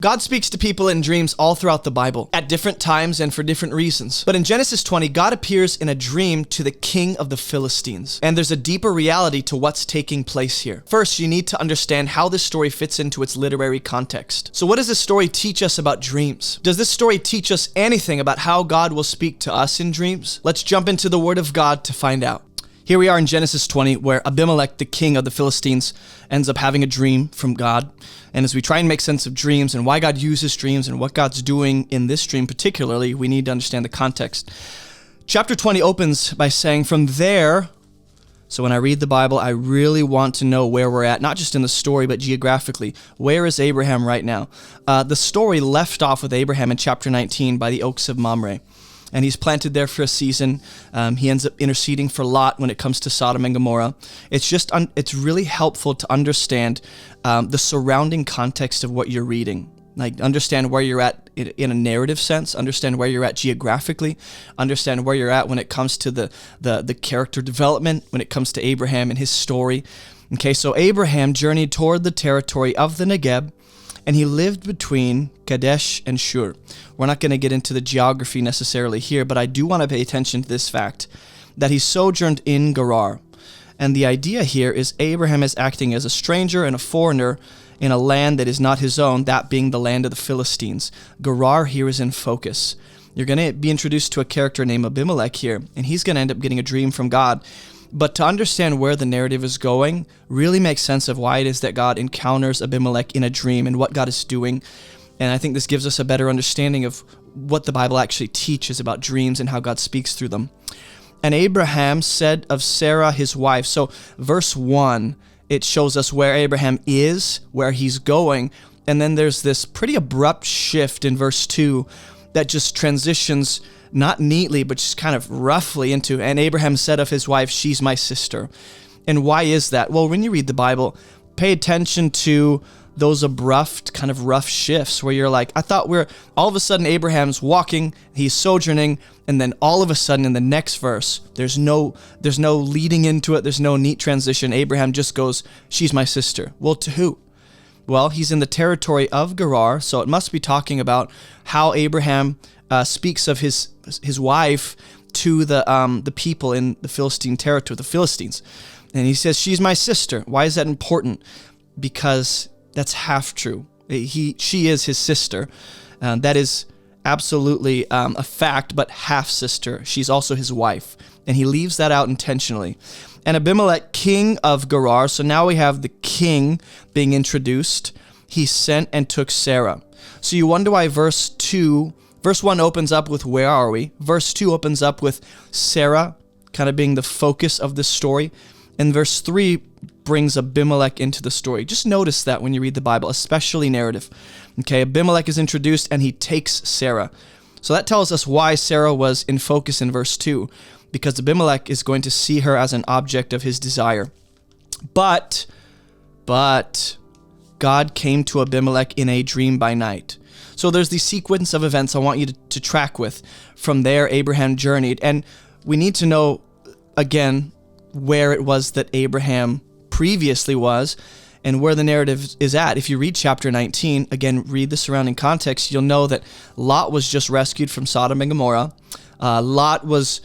God speaks to people in dreams all throughout the Bible, at different times and for different reasons. But in Genesis 20, God appears in a dream to the king of the Philistines. And there's a deeper reality to what's taking place here. First, you need to understand how this story fits into its literary context. So what does this story teach us about dreams? Does this story teach us anything about how God will speak to us in dreams? Let's jump into the Word of God to find out. Here we are in Genesis 20, where Abimelech, the king of the Philistines, ends up having a dream from God. And as we try and make sense of dreams and why God uses dreams and what God's doing in this dream particularly, we need to understand the context. Chapter 20 opens by saying, from there, so when I read the Bible, I really want to know where we're at, not just in the story, but geographically. Where is Abraham right now? The story left off with Abraham in chapter 19 by the oaks of Mamre. And he's planted there for a season. He ends up interceding for Lot when it comes to Sodom and Gomorrah. It's really helpful to understand the surrounding context of what you're reading. Like, understand where you're at in a narrative sense, understand where you're at geographically, understand where you're at when it comes to the character development, when it comes to Abraham and his story. Okay, so Abraham journeyed toward the territory of the Negeb, and he lived between Kadesh and Shur. We're not going to get into the geography necessarily here, but I do want to pay attention to this fact, that he sojourned in Gerar. And the idea here is Abraham is acting as a stranger and a foreigner in a land that is not his own, that being the land of the Philistines. Gerar here is in focus. You're going to be introduced to a character named Abimelech here, and he's going to end up getting a dream from God. But to understand where the narrative is going really makes sense of why it is that God encounters Abimelech in a dream and what God is doing. And I think this gives us a better understanding of what the Bible actually teaches about dreams and how God speaks through them. And Abraham said of Sarah, his wife. So verse 1, it shows us where Abraham is, where he's going. And then there's this pretty abrupt shift in verse 2 that just transitions not neatly, but just kind of roughly into, and Abraham said of his wife, she's my sister. And why is that? Well, when you read the Bible, pay attention to those abrupt, kind of rough shifts where you're like, I thought all of a sudden Abraham's walking, he's sojourning, and then all of a sudden in the next verse, there's no leading into it, there's no neat transition. Abraham just goes, she's my sister. Well, to who? Well, he's in the territory of Gerar, so it must be talking about how Abraham speaks of his wife to the people in the Philistine territory, the Philistines. And he says, she's my sister. Why is that important? Because that's half true. She is his sister. That is absolutely a fact, but half sister. She's also his wife. And he leaves that out intentionally. And Abimelech, king of Gerar, so now we have the king being introduced. He sent and took Sarah. So you wonder why verse 1 opens up with where are we? Verse 2 opens up with Sarah kind of being the focus of this story. And verse 3 brings Abimelech into the story. Just notice that when you read the Bible, especially narrative. Okay, Abimelech is introduced and he takes Sarah. So that tells us why Sarah was in focus in verse 2, because Abimelech is going to see her as an object of his desire. But God came to Abimelech in a dream by night. So there's the sequence of events I want you to track with. From there, Abraham journeyed. And we need to know, again, where it was that Abraham previously was and where the narrative is at. If you read chapter 19, again, read the surrounding context, you'll know that Lot was just rescued from Sodom and Gomorrah. Lot was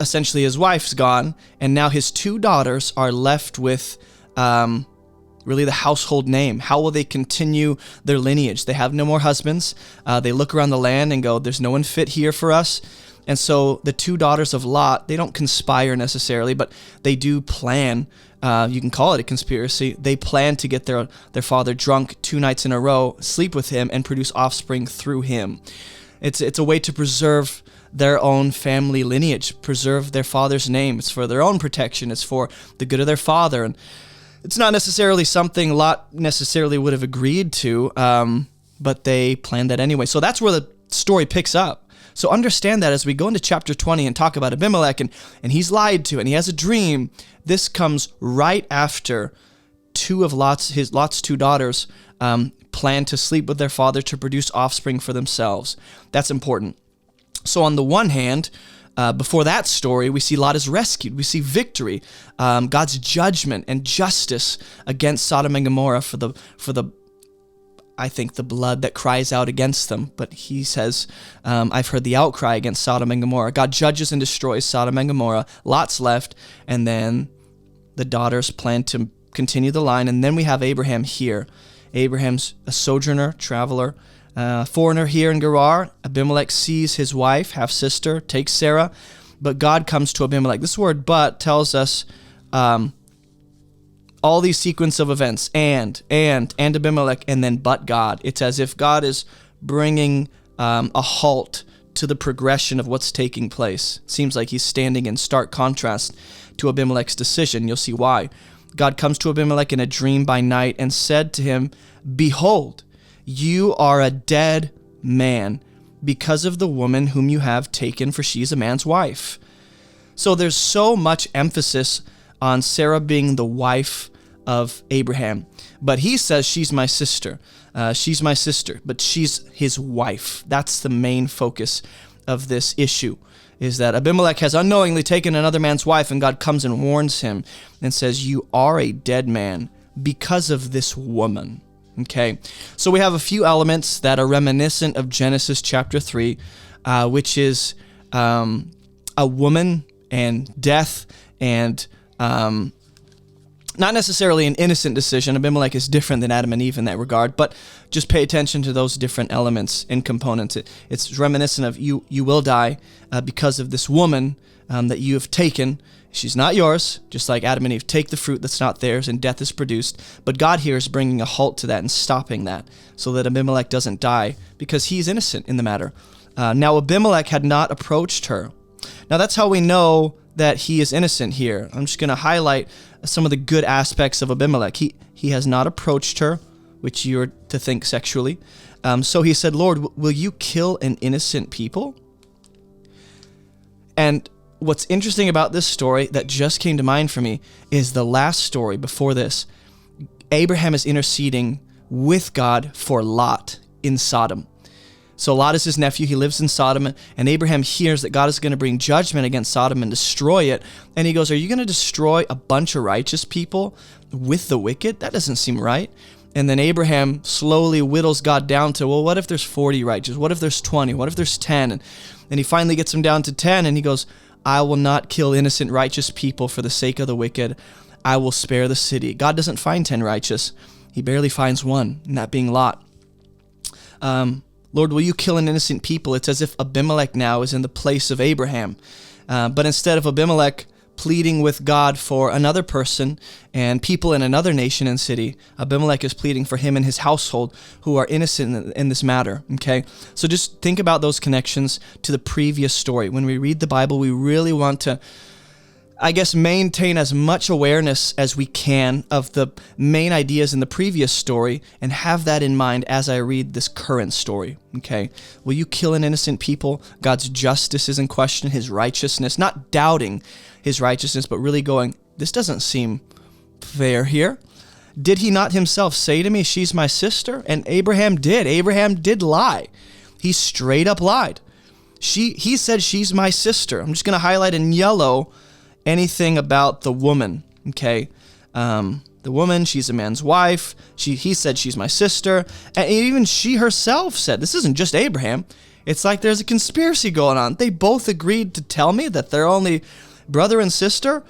essentially, his wife's gone, and now his two daughters are left with really the household name. How will they continue their lineage? They have no more husbands. They look around the land and go, there's no one fit here for us. And so the two daughters of Lot, they don't conspire necessarily, but they do plan. You can call it a conspiracy. They plan to get their father drunk 2 nights in a row, sleep with him, and produce offspring through him. It's a way to preserve their own family lineage, preserve their father's name. It's for their own protection. It's for the good of their father. And it's not necessarily something Lot necessarily would have agreed to, but they planned that anyway. So that's where the story picks up. So understand that as we go into chapter 20 and talk about Abimelech and he's lied to and he has a dream, this comes right after two of Lot's two daughters plan to sleep with their father to produce offspring for themselves. That's important. So on the one hand, before that story, we see Lot is rescued. We see victory, God's judgment and justice against Sodom and Gomorrah for the I think, the blood that cries out against them. But he says, I've heard the outcry against Sodom and Gomorrah. God judges and destroys Sodom and Gomorrah. Lot's left, and then the daughters plan to continue the line. And then we have Abraham here. Abraham's a sojourner, traveler, foreigner here in Gerar. Abimelech sees his wife, half-sister, takes Sarah, but God comes to Abimelech. This word "but" tells us all these sequence of events, and Abimelech, and then but God. It's as if God is bringing a halt to the progression of what's taking place. It seems like he's standing in stark contrast to Abimelech's decision. You'll see why. God comes to Abimelech in a dream by night and said to him, "Behold, you are a dead man because of the woman whom you have taken, for she's a man's wife." So there's so much emphasis on Sarah being the wife of Abraham. But he says, she's my sister. She's my sister, but she's his wife. That's the main focus of this issue, is that Abimelech has unknowingly taken another man's wife, and God comes and warns him and says, you are a dead man because of this woman. Okay, so we have a few elements that are reminiscent of Genesis chapter 3, which is a woman and death, and not necessarily an innocent decision. Abimelech is different than Adam and Eve in that regard, but just pay attention to those different elements and components. It's reminiscent of you will die because of this woman that you have taken. She's not yours, just like Adam and Eve take the fruit that's not theirs and death is produced. But God here is bringing a halt to that and stopping that so that Abimelech doesn't die because he's innocent in the matter. Now Abimelech had not approached her. Now that's how we know that he is innocent here. I'm just going to highlight some of the good aspects of Abimelech. He has not approached her, which you're to think sexually. So he said, Lord, will you kill an innocent people? And what's interesting about this story that just came to mind for me is the last story before this. Abraham is interceding with God for Lot in Sodom. So Lot is his nephew. He lives in Sodom, and Abraham hears that God is going to bring judgment against Sodom and destroy it. And he goes, are you going to destroy a bunch of righteous people with the wicked? That doesn't seem right. And then Abraham slowly whittles God down to, well, what if there's 40 righteous? What if there's 20? What if there's 10? And he finally gets him down to 10, and he goes, I will not kill innocent righteous people for the sake of the wicked. I will spare the city. God doesn't find 10 righteous. He barely finds one, and that being Lot. Lord, will you kill an innocent people? It's as if Abimelech now is in the place of Abraham. But instead of Abimelech pleading with God for another person and people in another nation and city, Abimelech is pleading for him and his household who are innocent in this matter, okay? So just think about those connections to the previous story. When we read the Bible, we really want to, I guess, maintain as much awareness as we can of the main ideas in the previous story and have that in mind as I read this current story, okay? Will you kill an innocent people? God's justice is in question, his righteousness, not doubting his righteousness, but really going, this doesn't seem fair here. Did he not himself say to me, she's my sister? And Abraham did. Abraham did lie. He straight up lied. He said, she's my sister. I'm just going to highlight in yellow anything about the woman, okay? The woman, she's a man's wife. He said she's my sister. And even she herself said, this isn't just Abraham. It's like there's a conspiracy going on. They both agreed to tell me that they're only brother and sister.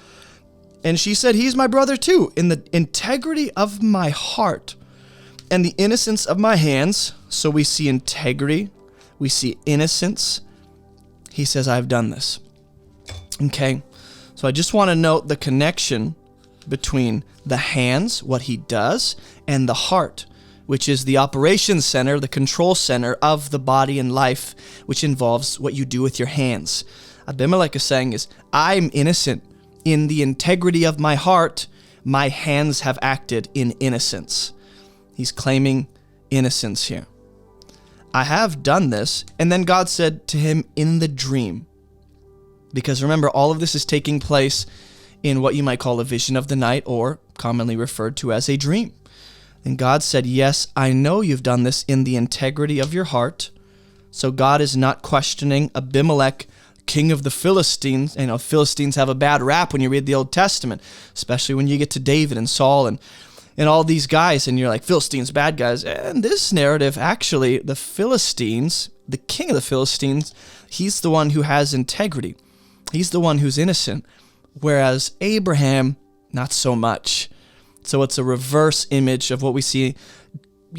And she said, he's my brother too. In the integrity of my heart and the innocence of my hands. So we see integrity. We see innocence. He says, I've done this. Okay. So I just want to note the connection between the hands, what he does, and the heart, which is the operations center, the control center of the body and life, which involves what you do with your hands. Abimelech is saying is, I'm innocent. In the integrity of my heart, my hands have acted in innocence. He's claiming innocence here. I have done this. And then God said to him in the dream, because remember, all of this is taking place in what you might call a vision of the night, or commonly referred to as a dream. And God said, yes, I know you've done this in the integrity of your heart. So God is not questioning Abimelech, king of the Philistines. You know, Philistines have a bad rap when you read the Old Testament, especially when you get to David and Saul. And and all these guys, and you're like, Philistines, bad guys. And this narrative, actually, the Philistines, the king of the Philistines, he's the one who has integrity. He's the one who's innocent. Whereas Abraham, not so much. So it's a reverse image of what we see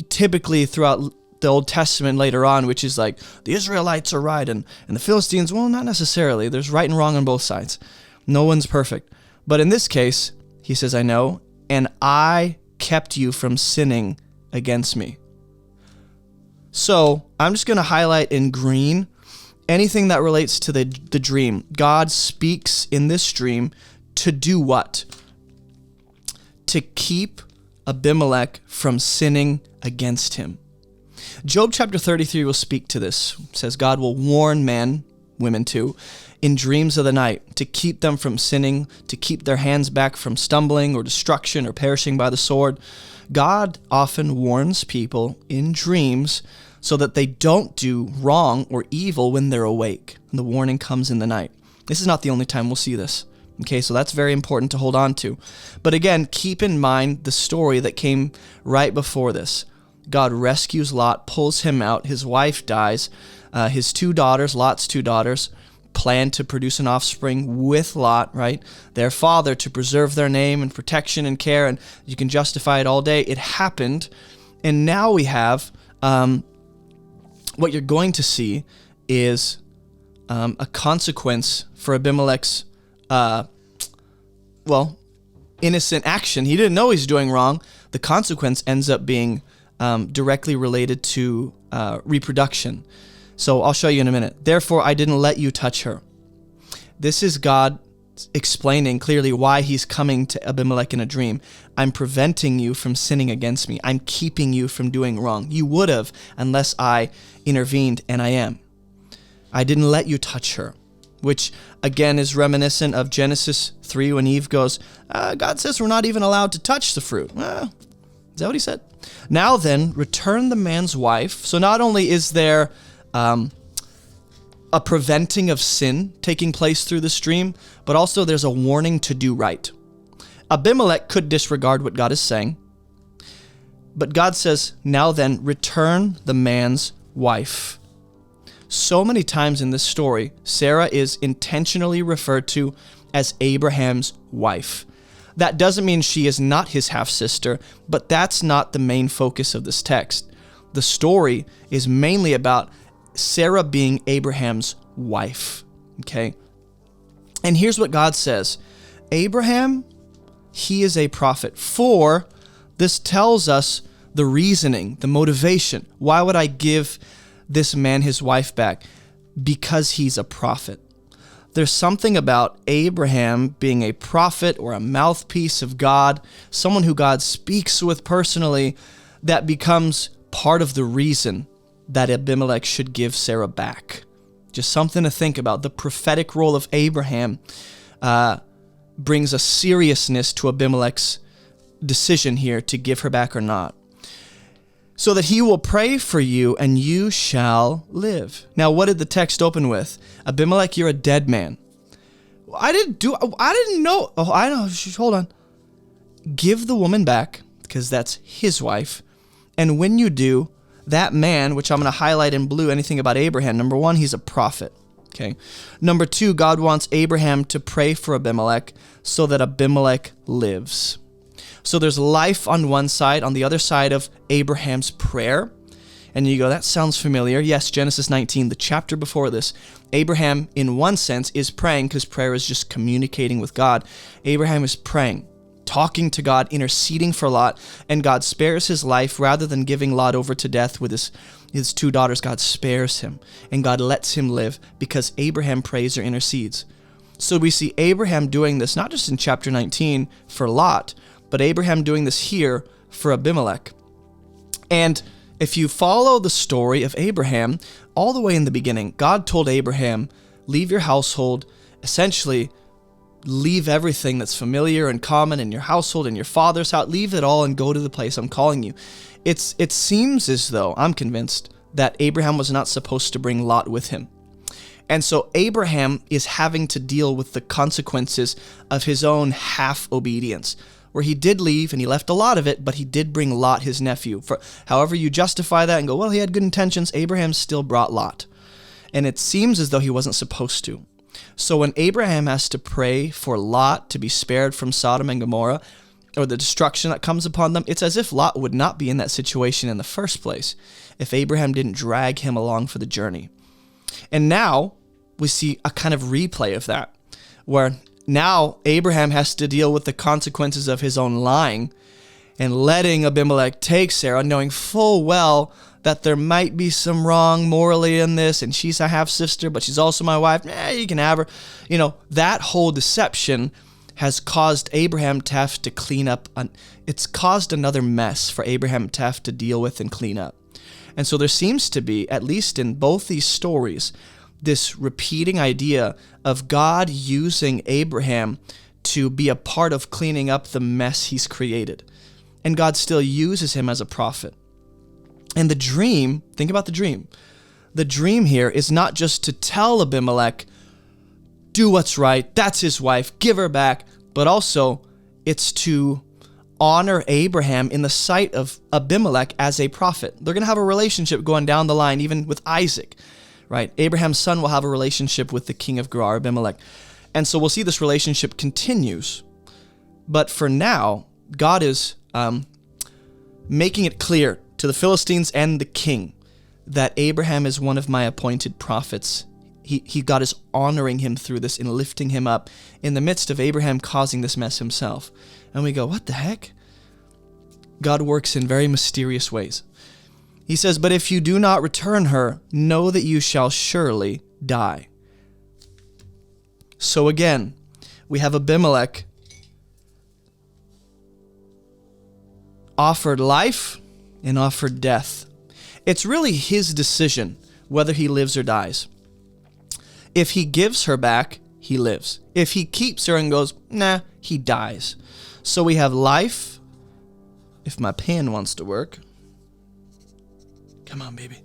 typically throughout the Old Testament later on, which is like, the Israelites are right, and the Philistines, well, not necessarily. There's right and wrong on both sides. No one's perfect. But in this case, he says, I know, and I kept you from sinning against me. So I'm just going to highlight in green anything that relates to the dream. God speaks in this dream to do what? To keep Abimelech from sinning against him. Job chapter 33 will speak to this. It says God will warn men, women too, in dreams of the night to keep them from sinning, to keep their hands back from stumbling or destruction or perishing by the sword. God often warns people in dreams so that they don't do wrong or evil when they're awake. And the warning comes in the night. This is not the only time we'll see this. Okay, so that's very important to hold on to. But again, keep in mind the story that came right before this. God rescues Lot, pulls him out, his wife dies, his two daughters, Lot's two daughters, plan to produce an offspring with Lot, right? Their father to preserve their name and protection and care, and you can justify it all day. It happened, and now we have what you're going to see is a consequence for Abimelech's innocent action. He didn't know he's doing wrong. The consequence ends up being directly related to reproduction. So I'll show you in a minute. Therefore, I didn't let you touch her. This is God explaining clearly why he's coming to Abimelech in a dream. I'm preventing you from sinning against me. I'm keeping you from doing wrong. You would have unless I intervened, and I am. I didn't let you touch her, which again is reminiscent of Genesis 3 when Eve goes, God says we're not even allowed to touch the fruit. Is that what he said? Now then, return the man's wife. So not only is there a preventing of sin taking place through this dream, but also there's a warning to do right. Abimelech could disregard what God is saying, but God says, now then, return the man's wife. So many times in this story, Sarah is intentionally referred to as Abraham's wife. That doesn't mean she is not his half-sister, but that's not the main focus of this text. The story is mainly about Sarah being Abraham's wife, okay? And here's what God says. Abraham, he is a prophet. For this tells us the reasoning, the motivation. Why would I give this man his wife back? Because he's a prophet. There's something about Abraham being a prophet or a mouthpiece of God, someone who God speaks with personally, that becomes part of the reason that Abimelech should give Sarah back. Just something to think about. The prophetic role of Abraham brings a seriousness to Abimelech's decision here to give her back or not. So that he will pray for you and you shall live. Now, what did the text open with? Abimelech, you're a dead man. I didn't know. Oh, I know. Hold on. Give the woman back, because that's his wife. And when you do, that man, which I'm going to highlight in blue, anything about Abraham, number one, he's a prophet. Okay. Number two, God wants Abraham to pray for Abimelech so that Abimelech lives. So there's life on one side, on the other side of Abraham's prayer. And you go, that sounds familiar. Yes, Genesis 19, the chapter before this. Abraham, in one sense, is praying because prayer is just communicating with God. Abraham is praying, talking to God, interceding for Lot, and God spares his life rather than giving Lot over to death with his two daughters. God spares him, and God lets him live because Abraham prays or intercedes. So we see Abraham doing this, not just in chapter 19 for Lot, but Abraham doing this here for Abimelech. And if you follow the story of Abraham, all the way in the beginning, God told Abraham, leave your household, essentially leave everything that's familiar and common in your household, in your father's house, leave it all and go to the place I'm calling you. It seems as though, I'm convinced, that Abraham was not supposed to bring Lot with him. And so Abraham is having to deal with the consequences of his own half obedience. where he did leave and he left a lot of it, but he did bring Lot, his nephew. For however you justify that and go, well, he had good intentions, Abraham still brought Lot. And it seems as though he wasn't supposed to. So when Abraham has to pray for Lot to be spared from Sodom and Gomorrah, or the destruction that comes upon them, it's as if Lot would not be in that situation in the first place if Abraham didn't drag him along for the journey. And now we see a kind of replay of that, where now Abraham has to deal with the consequences of his own lying and letting Abimelech take Sarah, knowing full well that there might be some wrong morally in this, and she's a half-sister, but she's also my wife. You can have her. That whole deception has caused Abraham to have to clean up. It's caused another mess for Abraham to have to deal with and clean up. And so there seems to be, at least in both these stories, this repeating idea of God using Abraham to be a part of cleaning up the mess he's created. And God still uses him as a prophet. And the dream, think about the dream. The dream here is not just to tell Abimelech, do what's right, that's his wife, give her back, but also it's to honor Abraham in the sight of Abimelech as a prophet. They're going to have a relationship going down the line, even with Isaac, right? Abraham's son will have a relationship with the king of Gerar, Abimelech. And so we'll see this relationship continues. But for now, God is making it clear to the Philistines and the king that Abraham is one of my appointed prophets. God is honoring him through this and lifting him up in the midst of Abraham causing this mess himself. And we go, what the heck? God works in very mysterious ways. He says, but if you do not return her, know that you shall surely die. So again, we have Abimelech offered life and offered death. It's really his decision whether he lives or dies. If he gives her back, he lives. If he keeps her and goes, nah, he dies. So we have life. If my pen wants to work. Come on, baby.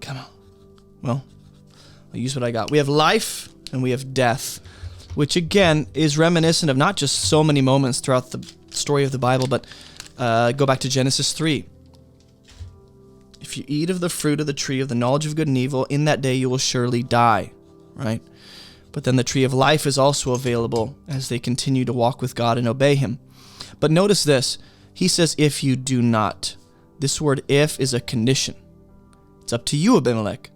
Come on. Well, I'll use what I got. We have life and we have death, which again is reminiscent of not just so many moments throughout the story of the Bible, but go back to Genesis 3. If you eat of the fruit of the tree of the knowledge of good and evil, in that day you will surely die, right? But then the tree of life is also available as they continue to walk with God and obey him. But notice this. He says, if you do not. This word if is a condition. It's up to you, Abimelech,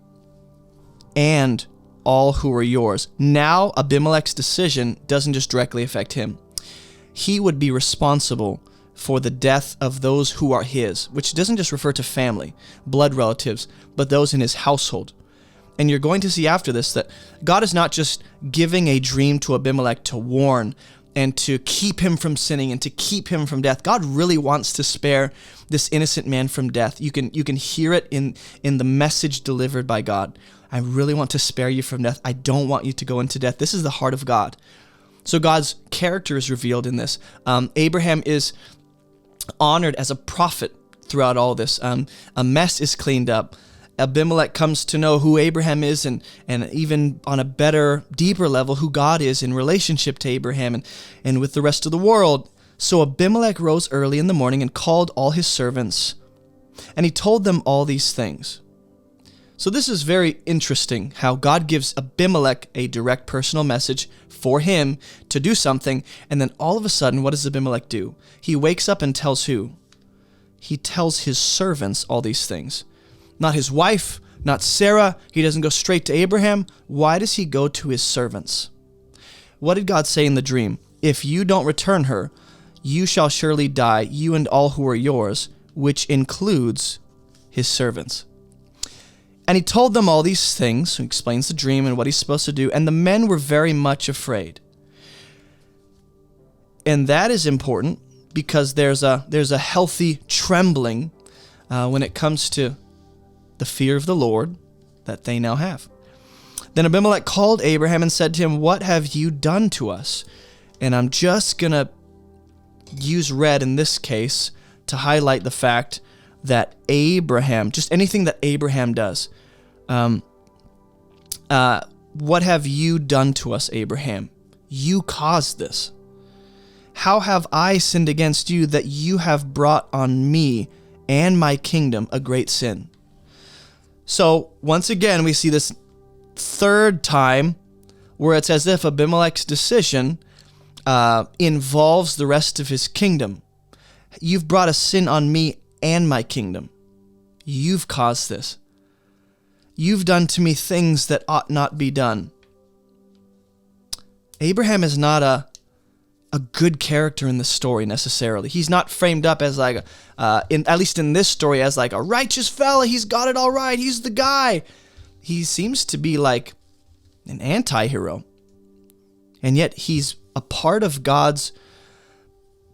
and all who are yours. Now, Abimelech's decision doesn't just directly affect him. He would be responsible for the death of those who are his, which doesn't just refer to family, blood relatives, but those in his household. And you're going to see after this that God is not just giving a dream to Abimelech to warn and to keep him from sinning and to keep him from death. God really wants to spare this innocent man from death. You can hear it in the message delivered by God. I really want to spare you from death. I don't want you to go into death. This is the heart of God. So God's character is revealed in this. Abraham is honored as a prophet throughout all this. A mess is cleaned up. Abimelech comes to know who Abraham is and even on a better, deeper level, who God is in relationship to Abraham and with the rest of the world. So Abimelech rose early in the morning and called all his servants, and he told them all these things. So this is very interesting how God gives Abimelech a direct personal message for him to do something, and then all of a sudden, what does Abimelech do? He wakes up and tells who? He tells his servants all these things. Not his wife, not Sarah. He doesn't go straight to Abraham. Why does he go to his servants? What did God say in the dream? If you don't return her, you shall surely die, you and all who are yours, which includes his servants. And he told them all these things. He explains the dream and what he's supposed to do. And the men were very much afraid. And that is important because there's a healthy trembling when it comes to the fear of the Lord that they now have. Then Abimelech called Abraham and said to him, what have you done to us? And I'm just going to use red in this case to highlight the fact that Abraham, just anything that Abraham does, what have you done to us, Abraham? You caused this. How have I sinned against you that you have brought on me and my kingdom a great sin? So once again, we see this third time where it's as if Abimelech's decision involves the rest of his kingdom. You've brought a sin on me and my kingdom. You've caused this. You've done to me things that ought not be done. Abraham is not a good character in the story necessarily. He's not framed up as like, at least in this story, as like a righteous fella. He's got it all right. He's the guy. He seems to be like an anti-hero. And yet he's a part of God's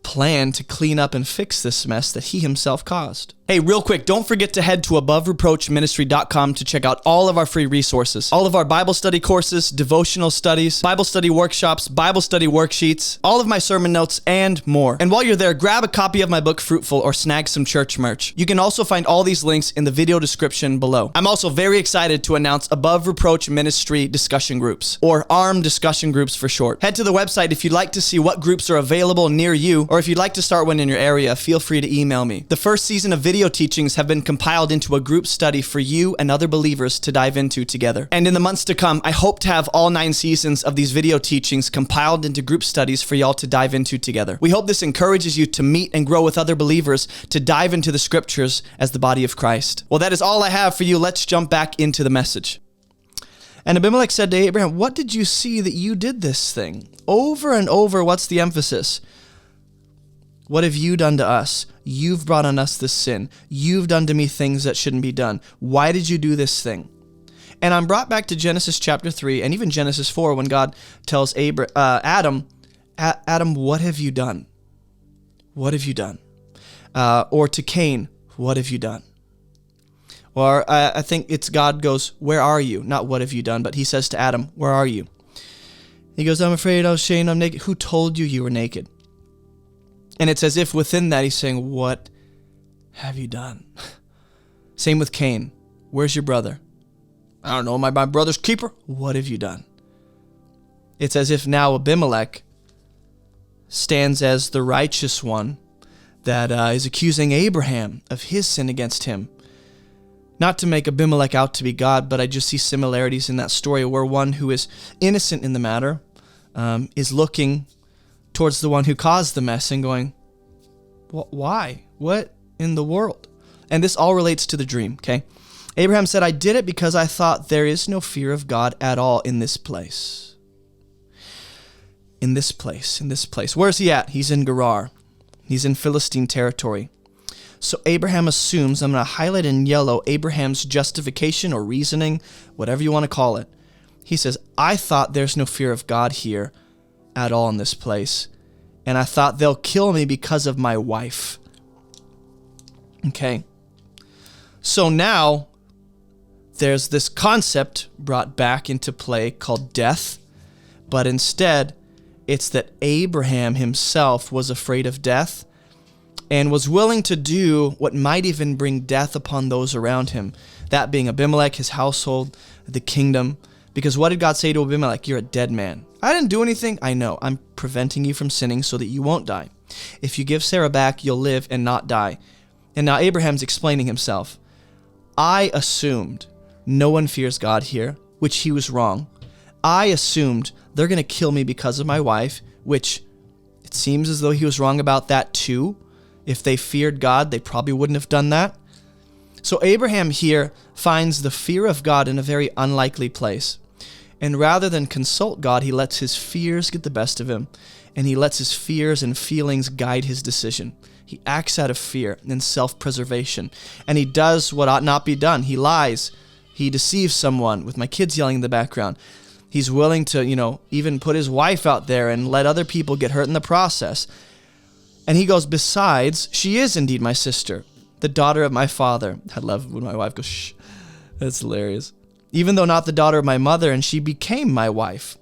plan to clean up and fix this mess that he himself caused. Hey, real quick, don't forget to head to abovereproachministry.com to check out all of our free resources. All of our Bible study courses, devotional studies, Bible study workshops, Bible study worksheets, all of my sermon notes, and more. And while you're there, grab a copy of my book, Fruitful, or snag some church merch. You can also find all these links in the video description below. I'm also very excited to announce Above Reproach Ministry discussion groups, or ARM discussion groups for short. Head to the website if you'd like to see what groups are available near you, or if you'd like to start one in your area, feel free to email me. The first season of video teachings have been compiled into a group study for you and other believers to dive into together. And in the months to come, I hope to have all 9 seasons of these video teachings compiled into group studies for y'all to dive into together. We hope this encourages you to meet and grow with other believers to dive into the scriptures as the body of Christ. Well, that is all I have for you. Let's jump back into the message. And Abimelech said to Abraham, "What did you see that you did this thing?" Over and over, what's the emphasis? What have you done to us? You've brought on us this sin. You've done to me things that shouldn't be done. Why did you do this thing? And I'm brought back to Genesis chapter 3 and even Genesis 4 when God tells Adam, what have you done? What have you done? Or to Cain, what have you done? Or I think it's God goes, where are you? Not what have you done, but he says to Adam, where are you? He goes, I'm afraid, I'm ashamed, I'm naked. Who told you you were naked? And it's as if within that he's saying, what have you done? Same with Cain. Where's your brother? I don't know, my brother's keeper. What have you done? It's as if now Abimelech stands as the righteous one that is accusing Abraham of his sin against him. Not to make Abimelech out to be God, but I just see similarities in that story where one who is innocent in the matter is looking towards the one who caused the mess and going, why? What in the world? And this all relates to the dream, okay? Abraham said, I did it because I thought there is no fear of God at all in this place. In this place. Where's he at? He's in Gerar. He's in Philistine territory. So Abraham assumes, I'm going to highlight in yellow, Abraham's justification or reasoning, whatever you want to call it. He says, I thought there's no fear of God here at all in this place. And I thought they'll kill me because of my wife. Okay. So now there's this concept brought back into play called death. But instead, it's that Abraham himself was afraid of death and was willing to do what might even bring death upon those around him. That being Abimelech, his household, the kingdom. Because what did God say to Abimelech? You're a dead man. I didn't do anything. I know. I'm preventing you from sinning so that you won't die. If you give Sarah back, you'll live and not die. And now Abraham's explaining himself. I assumed no one fears God here, which he was wrong. I assumed they're going to kill me because of my wife, which it seems as though he was wrong about that too. If they feared God, they probably wouldn't have done that. So Abraham here finds the fear of God in a very unlikely place. And rather than consult God, he lets his fears get the best of him, and he lets his fears and feelings guide his decision. He acts out of fear and self-preservation, and he does what ought not be done. He lies. He deceives someone, with my kids yelling in the background. He's willing to, even put his wife out there and let other people get hurt in the process. And he goes, besides, she is indeed my sister, the daughter of my father. I love when my wife goes, shh. That's hilarious. Even though not the daughter of my mother, and she became my wife.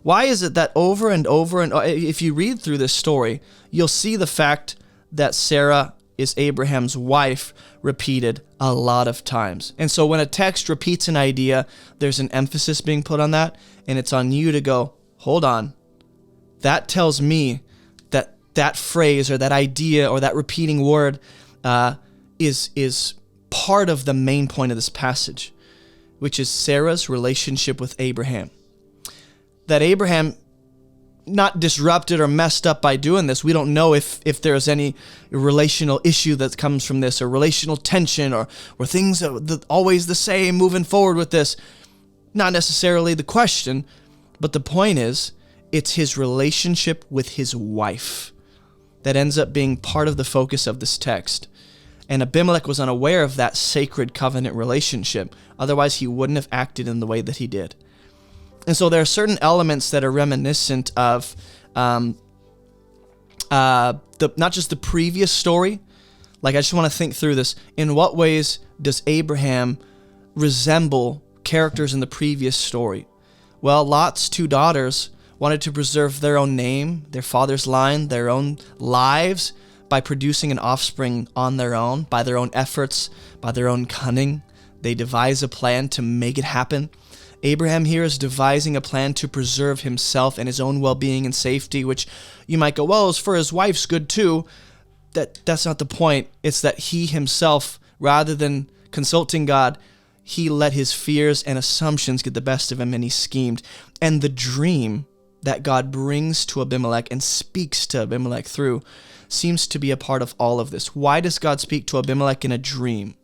Why is it that over and over, and if you read through this story, you'll see the fact that Sarah is Abraham's wife repeated a lot of times. And so when a text repeats an idea, there's an emphasis being put on that, and it's on you to go, hold on. That tells me that phrase or that idea or that repeating word is part of the main point of this passage, which is Sarah's relationship with Abraham. That Abraham not disrupted or messed up by doing this. We don't know if there's any relational issue that comes from this, or relational tension, or things are always the same moving forward with this. Not necessarily the question, but the point is, it's his relationship with his wife that ends up being part of the focus of this text. And Abimelech was unaware of that sacred covenant relationship. Otherwise, he wouldn't have acted in the way that he did. And so there are certain elements that are reminiscent of not just the previous story. Like, I just want to think through this. In what ways does Abraham resemble characters in the previous story? Well, Lot's two daughters wanted to preserve their own name, their father's line, their own lives by producing an offspring on their own, by their own efforts, by their own cunning. They devise a plan to make it happen. Abraham here is devising a plan to preserve himself and his own well-being and safety, which you might go, well, it's for his wife's good too. That's not the point. It's that he himself, rather than consulting God, he let his fears and assumptions get the best of him, and he schemed. And the dream that God brings to Abimelech and speaks to Abimelech through seems to be a part of all of this. Why does God speak to Abimelech in a dream?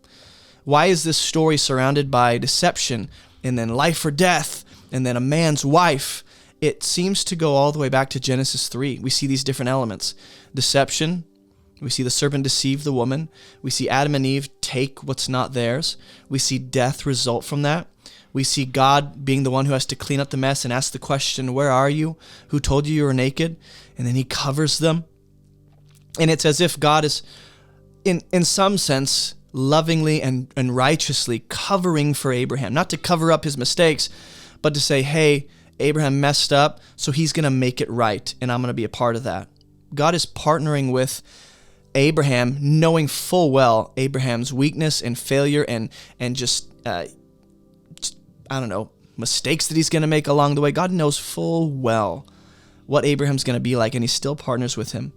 Why is this story surrounded by deception, and then life or death, and then a man's wife? It seems to go all the way back to Genesis 3. We see these different elements. Deception. We see the serpent deceive the woman. We see Adam and Eve take what's not theirs. We see death result from that. We see God being the one who has to clean up the mess and ask the question, where are you? Who told you were naked? And then he covers them. And it's as if God is, in some sense, lovingly and righteously covering for Abraham. Not to cover up his mistakes, but to say, hey, Abraham messed up, so he's going to make it right, and I'm going to be a part of that. God is partnering with Abraham, knowing full well Abraham's weakness and failure and just mistakes that he's going to make along the way. God knows full well what Abraham's going to be like, and he still partners with him.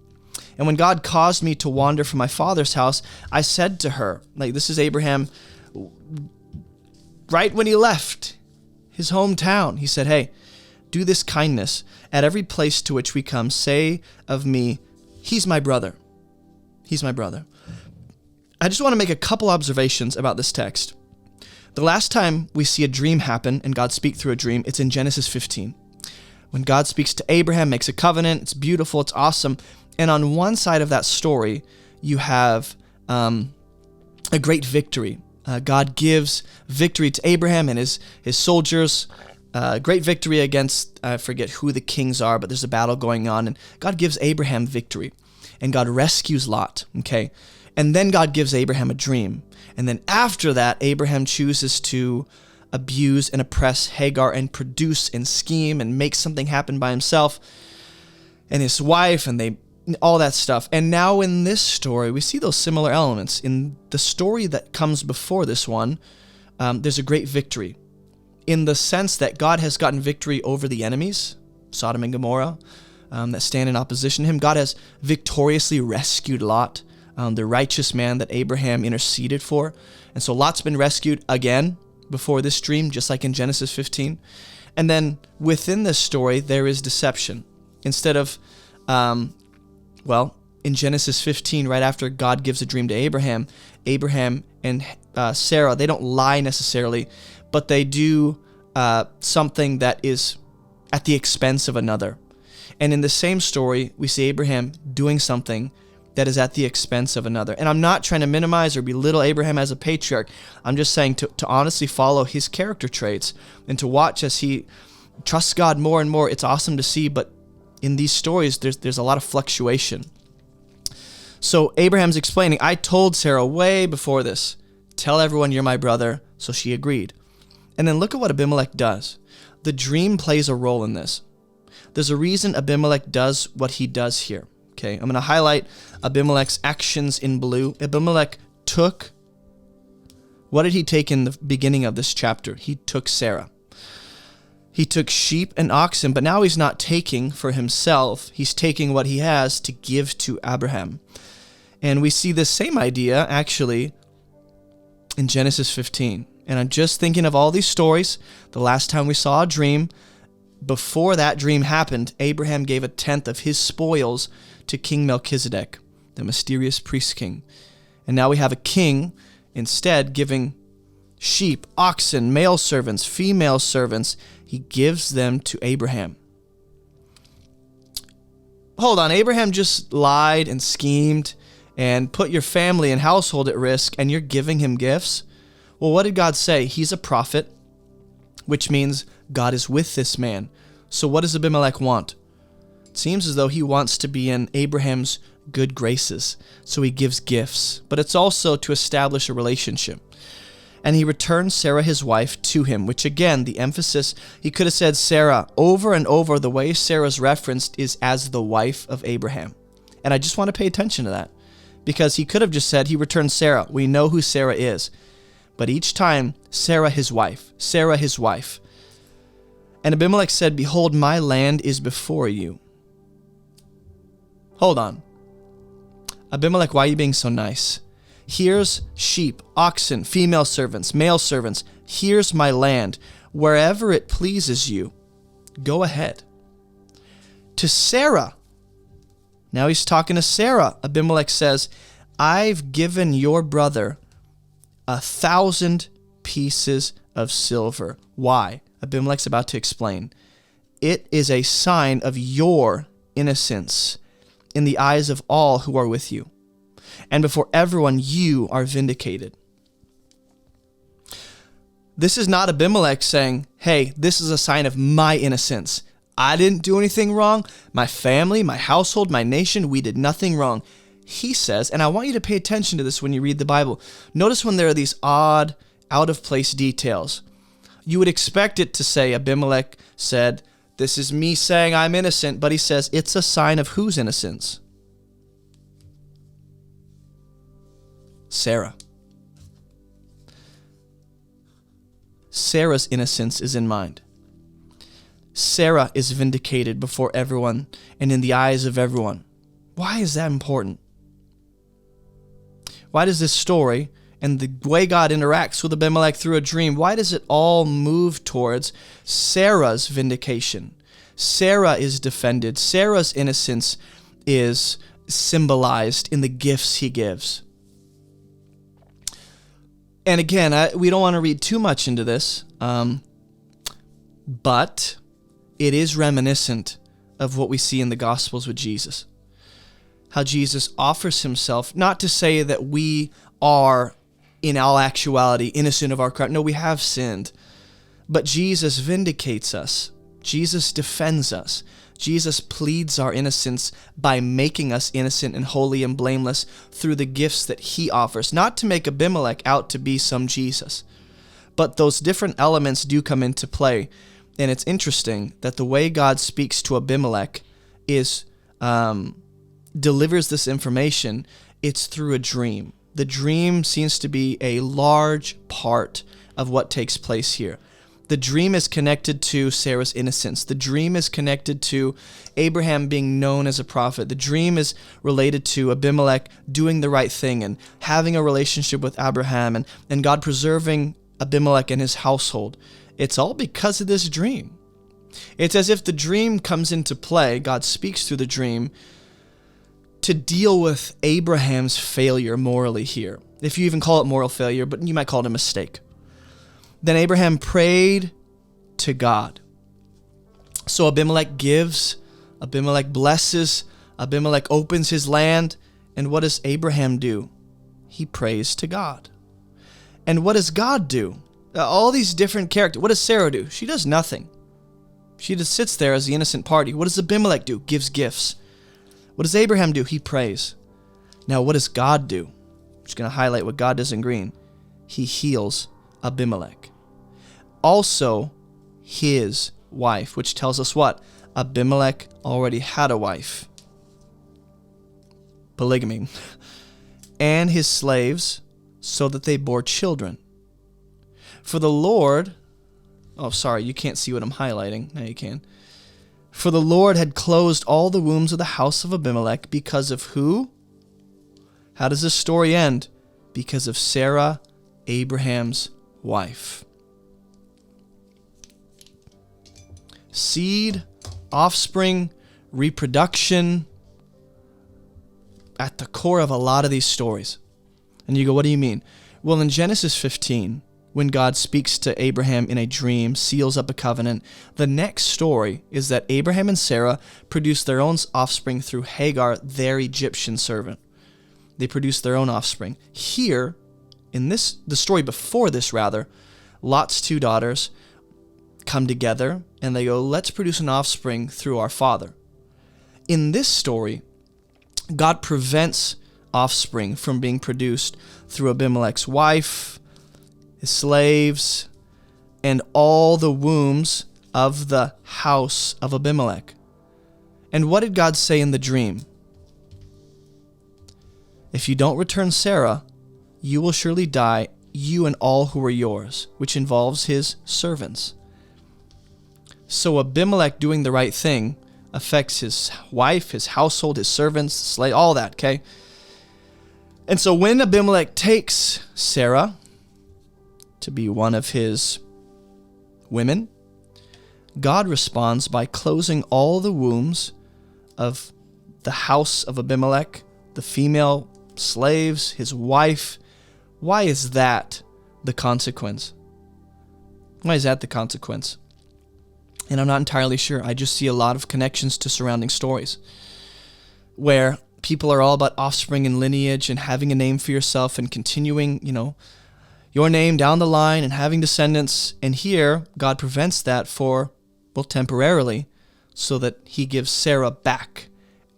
And when God caused me to wander from my father's house, I said to her, like, this is Abraham right when he left his hometown. He said, hey, do this kindness. At every place to which we come, say of me, he's my brother. He's my brother. I just want to make a couple observations about this text. The last time we see a dream happen and God speak through a dream, it's in Genesis 15. When God speaks to Abraham, makes a covenant, it's beautiful, it's awesome. And on one side of that story, you have a great victory. God gives victory to Abraham and his soldiers. Great victory against, I forget who the kings are, but there's a battle going on. And God gives Abraham victory. And God rescues Lot, okay? And then God gives Abraham a dream. And then after that, Abraham chooses to abuse and oppress Hagar and produce and scheme and make something happen by himself and his wife, and all that stuff. And now in this story, we see those similar elements. In the story that comes before this one, there's a great victory in the sense that God has gotten victory over the enemies, Sodom and Gomorrah, that stand in opposition to him. God has victoriously rescued Lot, the righteous man that Abraham interceded for. And so Lot's been rescued again before this dream, just like in Genesis 15. And then within this story, there is deception. Instead of, in Genesis 15, right after God gives a dream to Abraham and Sarah, they don't lie necessarily, but they do something that is at the expense of another. And in the same story, we see Abraham doing something that is at the expense of another. And I'm not trying to minimize or belittle Abraham as a patriarch. I'm just saying to honestly follow his character traits and to watch as he trusts God more and more. It's awesome to see, but in these stories, there's a lot of fluctuation. So Abraham's explaining, I told Sarah way before this, tell everyone you're my brother, so she agreed. And then look at what Abimelech does. The dream plays a role in this. There's a reason Abimelech does what he does here. Okay, I'm going to highlight Abimelech's actions in blue. Abimelech took, what did he take in the beginning of this chapter? He took Sarah. He took sheep and oxen, but now he's not taking for himself. He's taking what he has to give to Abraham. And we see this same idea actually in Genesis 15. And I'm just thinking of all these stories. The last time we saw a dream, before that dream happened, Abraham gave a tenth of his spoils to King Melchizedek, the mysterious priest king. And now we have a king instead giving sheep, oxen, male servants, female servants. He gives them to Abraham. Hold on, Abraham just lied and schemed and put your family and household at risk, and you're giving him gifts? Well, what did God say? He's a prophet, which means God is with this man. So what does Abimelech want? It seems as though he wants to be in Abraham's good graces, so he gives gifts, but it's also to establish a relationship. And he returns Sarah, his wife, to him, which again, the emphasis, he could have said Sarah over and over. The way Sarah's referenced is as the wife of Abraham. And I just want to pay attention to that, because he could have just said he returned Sarah. We know who Sarah is. But each time, Sarah his wife, Sarah his wife. And Abimelech said, behold, my land is before you. Hold on. Abimelech, why are you being so nice? Here's sheep, oxen, female servants, male servants. Here's my land. Wherever it pleases you, go ahead. To Sarah. Now he's talking to Sarah. Abimelech says, I've given your brother 1,000 pieces of silver. Why? Abimelech's about to explain. It is a sign of your innocence in the eyes of all who are with you. And before everyone, you are vindicated. This is not Abimelech saying, hey, this is a sign of my innocence. I didn't do anything wrong. My family, my household, my nation, we did nothing wrong. He says, and I want you to pay attention to this when you read the Bible. Notice when there are these odd, out-of-place details. You would expect it to say Abimelech said, this is me saying I'm innocent, but he says it's a sign of whose innocence? Sarah. Sarah's innocence is in mind. Sarah is vindicated before everyone and in the eyes of everyone. Why is that important? Why does this story and the way God interacts with Abimelech through a dream, why does it all move towards Sarah's vindication? Sarah is defended. Sarah's innocence is symbolized in the gifts he gives. And again, we don't want to read too much into this, but it is reminiscent of what we see in the Gospels with Jesus. How Jesus offers himself, not to say that we are in all actuality innocent of our crime. No, we have sinned. But Jesus vindicates us. Jesus defends us. Jesus pleads our innocence by making us innocent and holy and blameless through the gifts that he offers. Not to make Abimelech out to be some Jesus. But those different elements do come into play. And it's interesting that the way God speaks to Abimelech is delivers this information. It's through a dream. The dream seems to be a large part of what takes place here. The dream is connected to Sarah's innocence. The dream is connected to Abraham being known as a prophet. The dream is related to Abimelech doing the right thing and having a relationship with Abraham and God preserving Abimelech and his household. It's all because of this dream. It's as if the dream comes into play. God speaks through the dream to deal with Abraham's failure morally here. If you even call it moral failure, but you might call it a mistake. Then Abraham prayed to God. So Abimelech gives, Abimelech blesses, Abimelech opens his land. And what does Abraham do? He prays to God. And what does God do? All these different characters. What does Sarah do? She does nothing. She just sits there as the innocent party. What does Abimelech do? Gives gifts. What does Abraham do? He prays. Now what does God do? I'm just going to highlight what God does in green. He heals Abimelech. Also, his wife, which tells us what? Abimelech already had a wife. Polygamy. And his slaves, so that they bore children. For the Lord Oh, sorry, you can't see what I'm highlighting. Now you can. For the Lord had closed all the wombs of the house of Abimelech because of who? How does this story end? Because of Sarah, Abraham's wife. Seed, offspring, reproduction, at the core of a lot of these stories. And you go, what do you mean? Well, in Genesis 15, when God speaks to Abraham in a dream, seals up a covenant, the next story is that Abraham and Sarah produce their own offspring through Hagar, their Egyptian servant. They produce their own offspring. Here, in the story before this rather, Lot's two daughters come together and they go, let's produce an offspring through our father. In this story, God prevents offspring from being produced through Abimelech's wife, his slaves, and all the wombs of the house of Abimelech. And what did God say in the dream? If you don't return Sarah, you will surely die, you and all who are yours, which involves his servants. So Abimelech doing the right thing affects his wife, his household, his servants, slave, all that, okay? And so when Abimelech takes Sarah to be one of his women, God responds by closing all the wombs of the house of Abimelech, the female slaves, his wife. Why is that the consequence? Why is that the consequence? And I'm not entirely sure. I just see a lot of connections to surrounding stories where people are all about offspring and lineage and having a name for yourself and continuing, your name down the line and having descendants. And here, God prevents that temporarily, so that he gives Sarah back.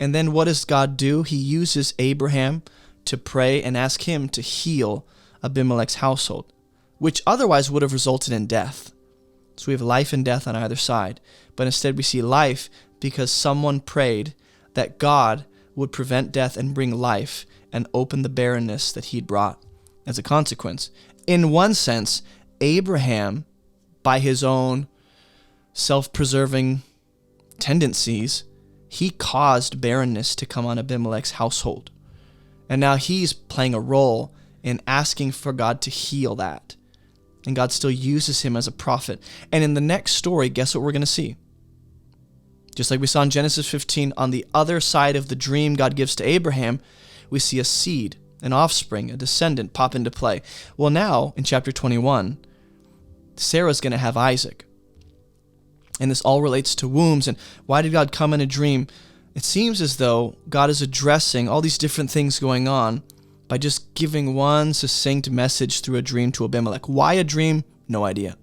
And then what does God do? He uses Abraham to pray and ask him to heal Abimelech's household, which otherwise would have resulted in death. So we have life and death on either side. But instead we see life because someone prayed that God would prevent death and bring life and open the barrenness that he'd brought as a consequence. In one sense, Abraham, by his own self-preserving tendencies, he caused barrenness to come on Abimelech's household. And now he's playing a role in asking for God to heal that. And God still uses him as a prophet. And in the next story, guess what we're going to see? Just like we saw in Genesis 15, on the other side of the dream God gives to Abraham, we see a seed, an offspring, a descendant pop into play. Well, now, in chapter 21, Sarah's going to have Isaac. And this all relates to wombs. And why did God come in a dream? It seems as though God is addressing all these different things going on by just giving one succinct message through a dream to Abimelech. Why a dream? No idea.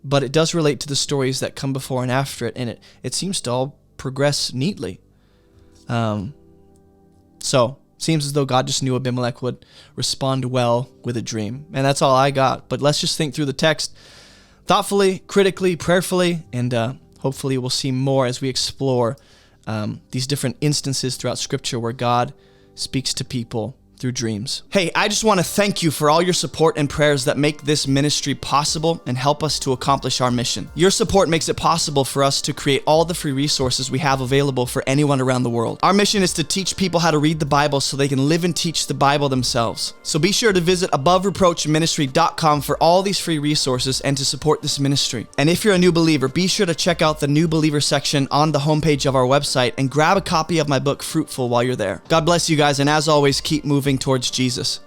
But it does relate to the stories that come before and after it, and it seems to all progress neatly. So, seems as though God just knew Abimelech would respond well with a dream. And that's all I got. But let's just think through the text thoughtfully, critically, prayerfully, and hopefully we'll see more as we explore these different instances throughout Scripture where God speaks to people through dreams. Hey, I just want to thank you for all your support and prayers that make this ministry possible and help us to accomplish our mission. Your support makes it possible for us to create all the free resources we have available for anyone around the world. Our mission is to teach people how to read the Bible so they can live and teach the Bible themselves. So be sure to visit abovereproachministry.com for all these free resources and to support this ministry. And if you're a new believer, be sure to check out the new believer section on the homepage of our website and grab a copy of my book, Fruitful, while you're there. God bless you guys, and as always, keep moving towards Jesus.